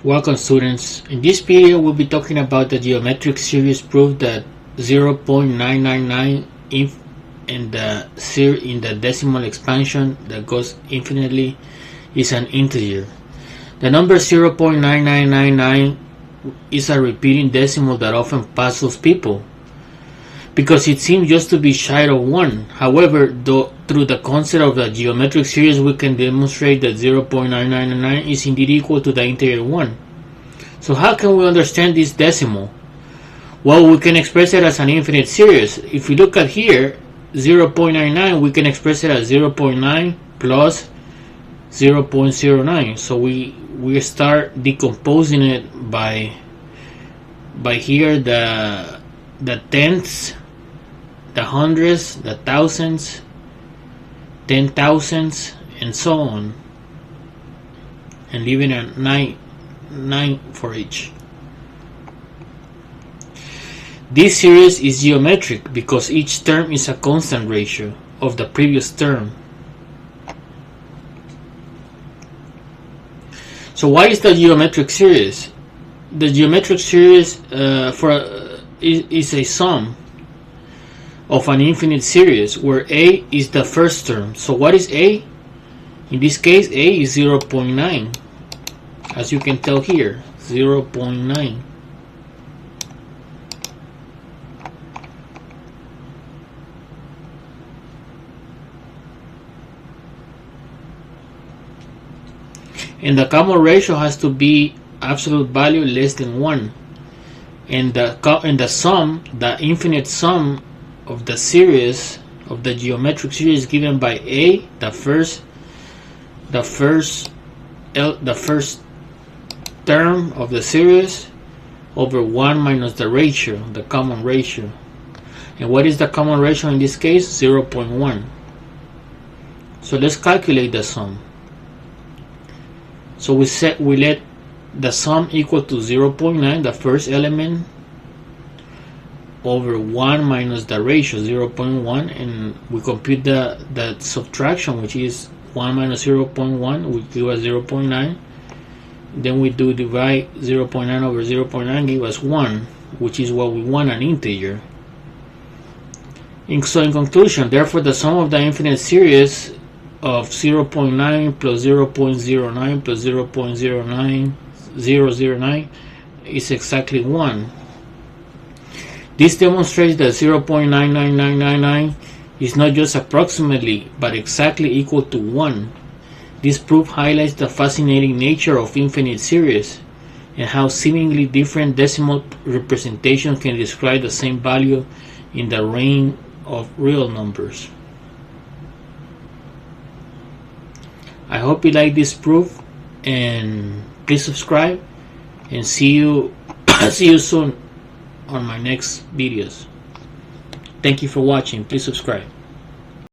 Welcome students. In this video we'll be talking about the geometric series proof that 0.999 in the decimal expansion that goes infinitely is an integer. The number 0.9999 is a repeating decimal that often puzzles people because it seems just to be shy of 1. However, through the concept of the geometric series, we can demonstrate that 0.999 is indeed equal to the integer 1. So how can we understand this decimal? Well, we can express it as an infinite series. If we look at here, 0.99, we can express it as 0.9 plus 0.09. So we start decomposing it by here the tenths, the hundreds, the thousands, 10,000s, and so on, and leaving a 9 for each. This series is geometric because each term is a constant ratio of the previous term. So why is the geometric series? The geometric series is a sum of an infinite series where a is the first term. So what is a? In this case, a is 0.9. As you can tell here, 0.9. And the common ratio has to be absolute value less than 1. And the sum, the infinite sum of the series, of the geometric series given by a, the first term of the series, over 1 minus the ratio, the common ratio. And what is the common ratio in this case? 0.1. So let's calculate the sum. So we let the sum equal to 0.9, the first element, over 1 minus the ratio 0.1, and we compute the subtraction, which is 1 minus 0.1, which give us 0.9. Then we do divide 0.9 over 0.9, give us 1, which is what we want, an integer. So in conclusion, therefore the sum of the infinite series of 0.9 plus 0.09 plus 0.009 is exactly 1. This demonstrates that 0.99999 is not just approximately, but exactly equal to 1. This proof highlights the fascinating nature of infinite series and how seemingly different decimal representations can describe the same value in the range of real numbers. I hope you like this proof, and please subscribe, and see you soon on my next videos. Thank you for watching. Please subscribe.